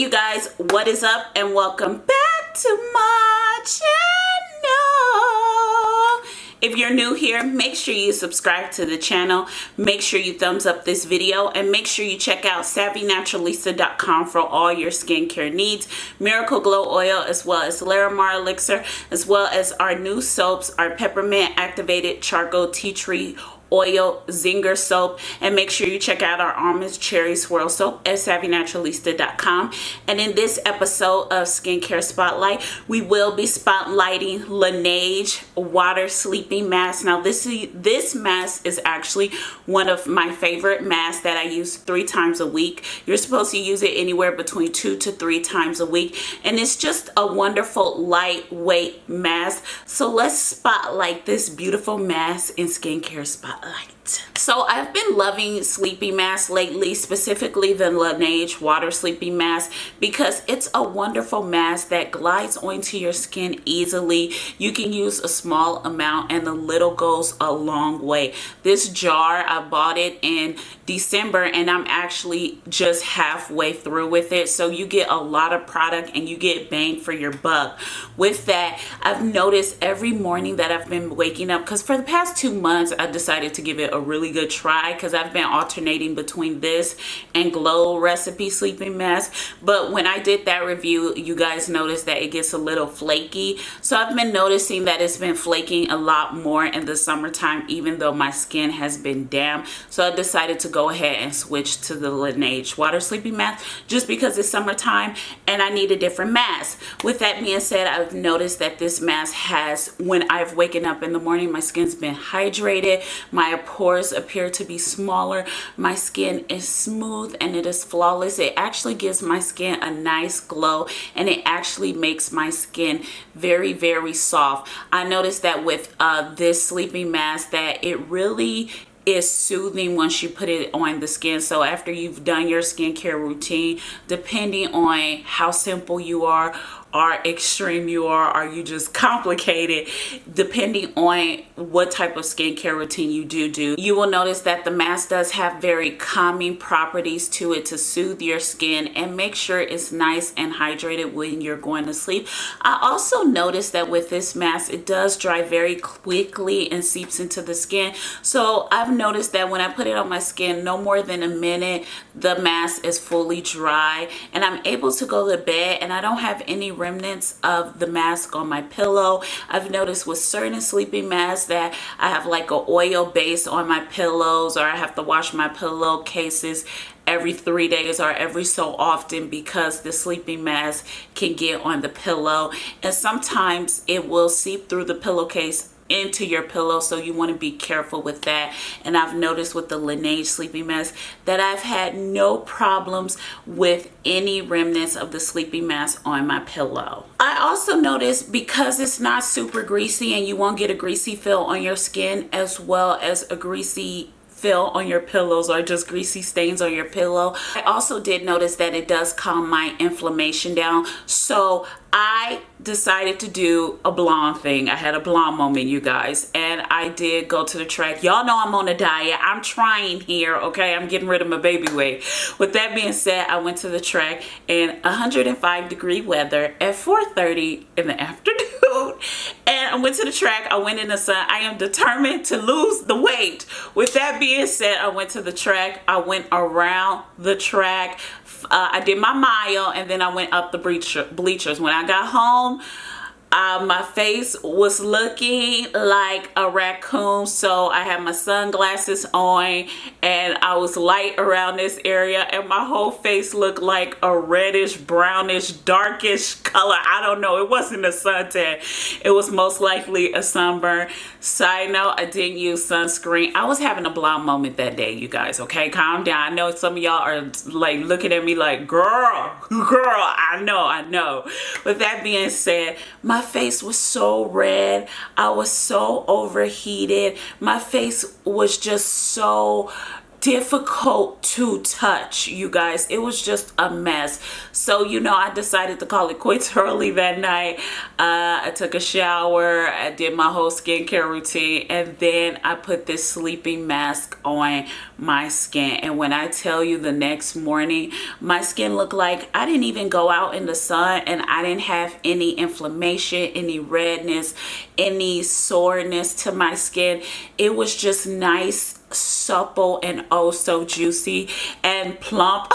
You guys, what is up, and welcome back to my channel. If you're new here, make sure you subscribe to the channel, make sure you thumbs up this video, and make sure you check out savvynaturalista.com for all your skincare needs. Miracle Glow Oil, as well as Larimar Elixir, as well as our new soaps, our peppermint activated charcoal tea tree oil zinger soap, and make sure you check out our almond cherry swirl soap at savvynaturalista.com. And in this episode of Skincare Spotlight, we will be spotlighting Laneige water sleeping mask. Now this mask is actually one of my favorite masks that I use 3 times a week. You're supposed to use it anywhere between 2 to 3 times a week, and it's just a wonderful lightweight mask. So let's spotlight this beautiful mask in Skincare Spotlight. So I've been loving sleeping masks lately, specifically the Laneige water sleeping mask, because it's a wonderful mask that glides onto your skin easily. You can use a small amount and the little goes a long way. This jar, I bought it in December and I'm actually just halfway through with it. So you get a lot of product and you get bang for your buck. With that, I've noticed every morning that I've been waking up, because for the past 2 months I decided to give it a really good try, because I've been alternating between this and Glow Recipe sleeping mask. But when I did that review, you guys noticed that it gets a little flaky. So I've been noticing that it's been flaking a lot more in the summertime, even though my skin has been damp. So I decided to go ahead and switch to the Laneige water sleeping mask, just because it's summertime and I need a different mask. With that being said, I've noticed that this mask has, when I've waken up in the morning, my skin's been hydrated, my pores appear to be smaller, my skin is smooth, and it is flawless. It actually gives my skin a nice glow, and it actually makes my skin very, very soft. I noticed that with this sleeping mask that it really is soothing once you put it on the skin. So after you've done your skincare routine, depending on how simple you are or extreme you are you just complicated, depending on what type of skincare routine you do, you will notice that the mask does have very calming properties to it to soothe your skin and make sure it's nice and hydrated when you're going to sleep. I also noticed that with this mask, it does dry very quickly and seeps into the skin. So I've noticed that when I put it on my skin, no more than a minute, the mask is fully dry and I'm able to go to bed, and I don't have any remnants of the mask on my pillow. I've noticed with certain sleeping masks that I have like an oil base on my pillows, or I have to wash my pillowcases every 3 days or every so often, because the sleeping mask can get on the pillow, and sometimes it will seep through the pillowcase into your pillow, so you want to be careful with that. And I've noticed with the Laneige sleeping mask that I've had no problems with any remnants of the sleeping mask on my pillow. I also noticed, because it's not super greasy and you won't get a greasy feel on your skin, as well as a greasy feel on your pillows or just greasy stains on your pillow, I also did notice that it does calm my inflammation down. So I decided to do a blonde thing. I had a blonde moment, you guys, and I did go to the track. Y'all know I'm on a diet. I'm trying here, okay? I'm getting rid of my baby weight. With that being said, I went to the track in 105-degree weather at 4:30 in the afternoon, and I went to the track. I went in the sun. I am determined to lose the weight. With that being said, I went to the track. I went around the track. I did my mile, and then I went up the bleachers. When I got home, my face was looking like a raccoon, so I had my sunglasses on and I was light around this area, and my whole face looked like a reddish, brownish, darkish color. I don't know. It wasn't a suntan. It was most likely a sunburn. Side note, I didn't use sunscreen. I was having a blonde moment that day, you guys, okay? Calm down. I know some of y'all are like looking at me like, girl, I know. With that being said, my face was so red. I was so overheated. My face was just so difficult to touch, you guys. It was just a mess. So, you know, I decided to call it quits early that night. I took a shower, I did my whole skincare routine, and then I put this sleeping mask on my skin. And when I tell you, the next morning, my skin looked like I didn't even go out in the sun, and I didn't have any inflammation, any redness, any soreness to my skin. It was just nice, supple, and oh so juicy and plump.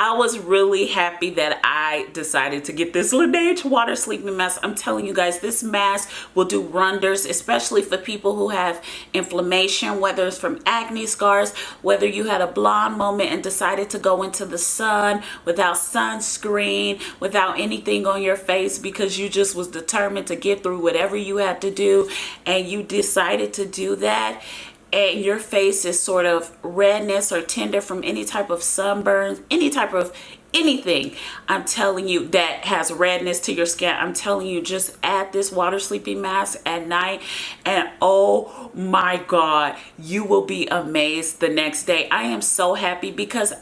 I was really happy that I decided to get this Laneige water sleeping mask. I'm telling you guys, this mask will do wonders, especially for people who have inflammation, whether it's from acne scars, whether you had a blonde moment and decided to go into the sun without sunscreen, without anything on your face because you just was determined to get through whatever you had to do, and you decided to do that, and your face is sort of redness or tender from any type of sunburn, any type of anything, I'm telling you, that has redness to your skin, I'm telling you, just add this water sleeping mask at night, and oh my God, you will be amazed the next day. I am so happy because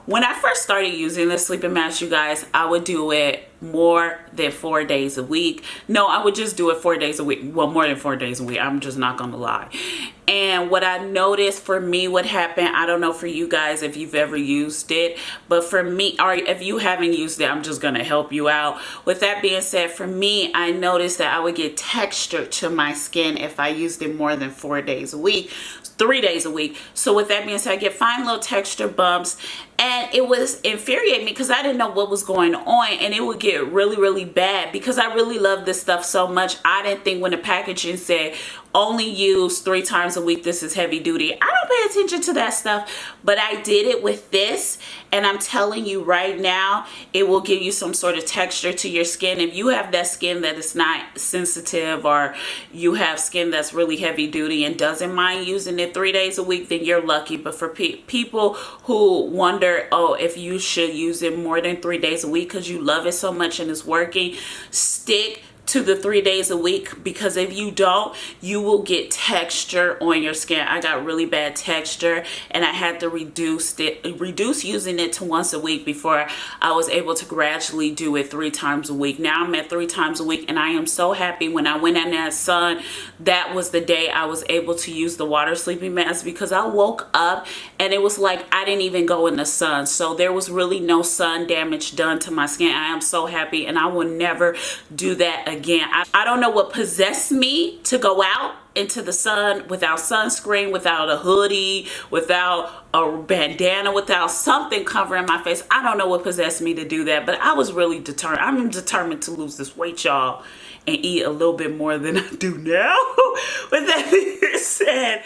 when I first started using this sleeping mask, you guys, I would do it more than 4 days a week. No, I would just do it 4 days a week. Well, more than 4 days a week. I'm just not gonna lie. And what I noticed for me, what happened, I don't know for you guys if you've ever used it, but for me, or if you haven't used it, I'm just gonna help you out. With that being said, for me, I noticed that I would get texture to my skin if I used it more than 4 days a week, 3 days a week. So with that being said, I get fine little texture bumps, and it was infuriating me because I didn't know what was going on, and it would get really, really bad because I really love this stuff so much. I didn't think when the packaging said only use 3 times a week, this is heavy duty. I don't pay attention to that stuff, but I did it with this, and I'm telling you right now, it will give you some sort of texture to your skin. If you have that skin that is not sensitive, or you have skin that's really heavy duty and doesn't mind using it 3 days a week, then you're lucky. But for people who wonder, oh, if you should use it more than 3 days a week because you love it so much and it's working, stick to the 3 days a week, because if you don't, you will get texture on your skin. I got really bad texture, and I had to reduce using it to once a week before I was able to gradually do it 3 times a week. Now I'm at 3 times a week, and I am so happy. When I went in that sun, that was the day I was able to use the water sleeping mask, because I woke up and it was like I didn't even go in the sun. So there was really no sun damage done to my skin. I am so happy, and I will never do that again. I don't know what possessed me to go out into the sun without sunscreen, without a hoodie, without a bandana, without something covering my face. I don't know what possessed me to do that, but I was really determined. I'm determined to lose this weight, y'all, and eat a little bit more than I do now. With that being said,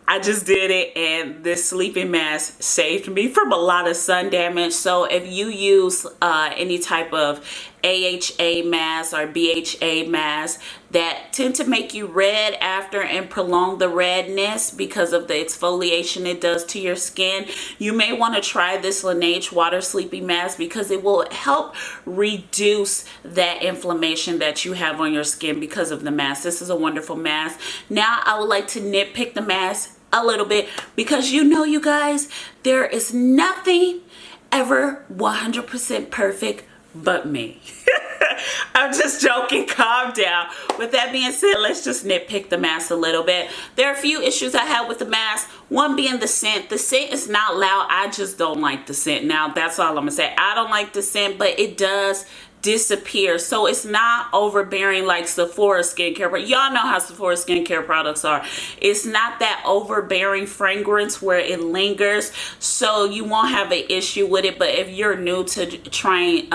I just did it, and this sleeping mask saved me from a lot of sun damage. So if you use any type of AHA mask or BHA mask that tend to make you red after and prolong the redness because of the exfoliation it does to your skin, you may want to try this Laneige water sleeping mask, because it will help reduce that inflammation that you have on your skin because of the mask. This is a wonderful mask. Now I would like to nitpick the mask a little bit, because you know, you guys, there is nothing ever 100% perfect but me. I'm just joking, calm down. With that being said, let's just nitpick the mask a little bit. There are a few issues I have with the mask. One being the scent. The scent is not loud. I just don't like the scent. Now, that's all I'm gonna say. I don't like the scent, but it does disappear. So it's not overbearing like Sephora skincare, but y'all know how Sephora skincare products are. It's not that overbearing fragrance where it lingers, so you won't have an issue with it. But if you're new to trying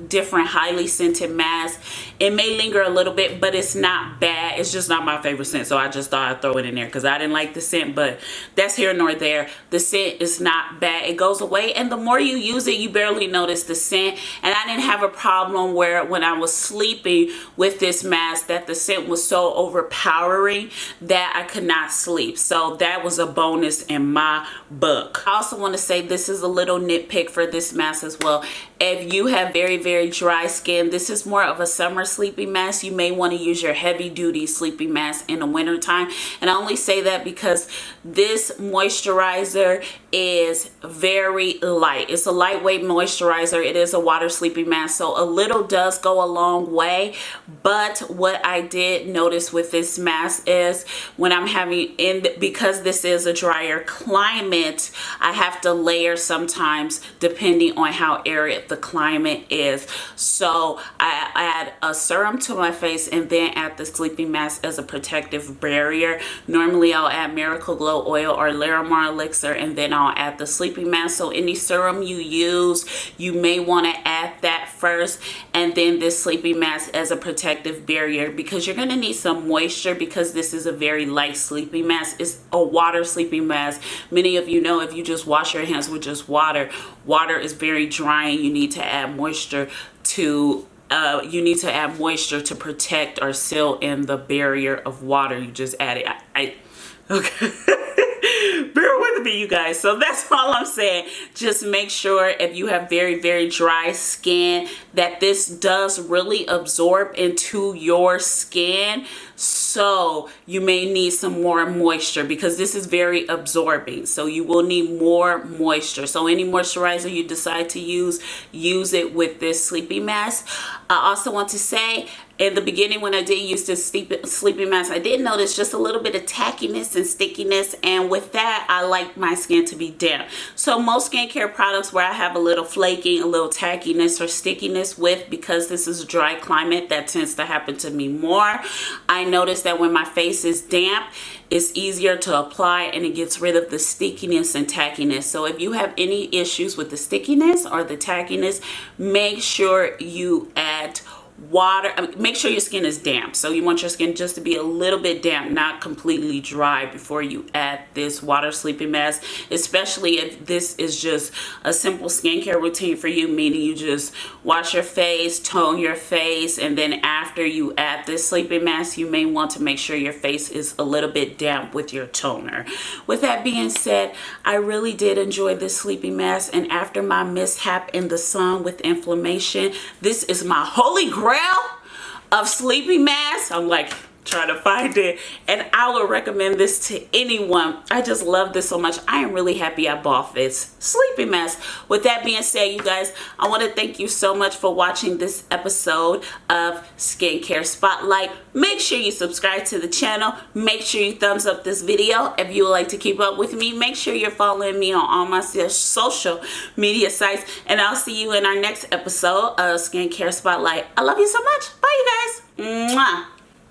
different highly scented masks, it may linger a little bit, but it's not bad. It's just not my favorite scent, so I just thought I'd throw it in there because I didn't like the scent, but that's here nor there. The scent is not bad. It goes away, and the more you use it, you barely notice the scent. And I didn't have a problem problem where when I was sleeping with this mask that the scent was so overpowering that I could not sleep. So that was a bonus in my book. I also want to say this is a little nitpick for this mask as well. If you have very, very dry skin, this is more of a summer sleeping mask. You may want to use your heavy duty sleeping mask in the winter time. And I only say that because this moisturizer is very light. It's a lightweight moisturizer. It is a water sleeping mask, so a little does go a long way. But what I did notice with this mask is when I'm because this is a drier climate, I have to layer sometimes depending on how arid the climate is. So I add a serum to my face and then add the sleeping mask as a protective barrier. Normally I'll add Miracle Glow oil or Larimar elixir, and then I'll add the sleeping mask. So any serum you use, you may want to add that first and then this sleeping mask as a protective barrier, because you're going to need some moisture because this is a very light sleeping mask. It's a water sleeping mask. Many of you know if you just wash your hands with just water is very dry, and you need to add moisture to to protect or seal in the barrier of water. You just add it. Okay. Bear with me, you guys. So that's all I'm saying. Just make sure if you have very, very dry skin that this does really absorb into your skin. So you may need some more moisture because this is very absorbing. So you will need more moisture. So any moisturizer you decide to use it with this sleeping mask. I also want to say, in the beginning when I did use this sleeping mask, I did notice just a little bit of tackiness and stickiness, and with that I like my skin to be damp. So most skincare products where I have a little flaking, a little tackiness or stickiness with, because this is a dry climate, that tends to happen to me more. I notice that when my face is damp, it's easier to apply and it gets rid of the stickiness and tackiness. So if you have any issues with the stickiness or the tackiness, make sure you add water. Make sure your skin is damp. So you want your skin just to be a little bit damp, not completely dry, before you add this water sleeping mask, especially if this is just a simple skincare routine for you, meaning you just wash your face, tone your face, and then after you add this sleeping mask, you may want to make sure your face is a little bit damp with your toner. With that being said, I really did enjoy this sleeping mask, and after my mishap in the sun with inflammation, this is my holy grail of sleeping masks. I'm like trying to find it, and I would recommend this to anyone. I just love this so much. I am really happy I bought this sleeping mask. With that being said, you guys, I want to thank you so much for watching this episode of Skincare Spotlight. Make sure you subscribe to the channel. Make sure you thumbs up this video. If you would like to keep up with me, make sure you're following me on all my social media sites, and I'll see you in our next episode of Skincare Spotlight. I love you so much. Bye, you guys. Mwah.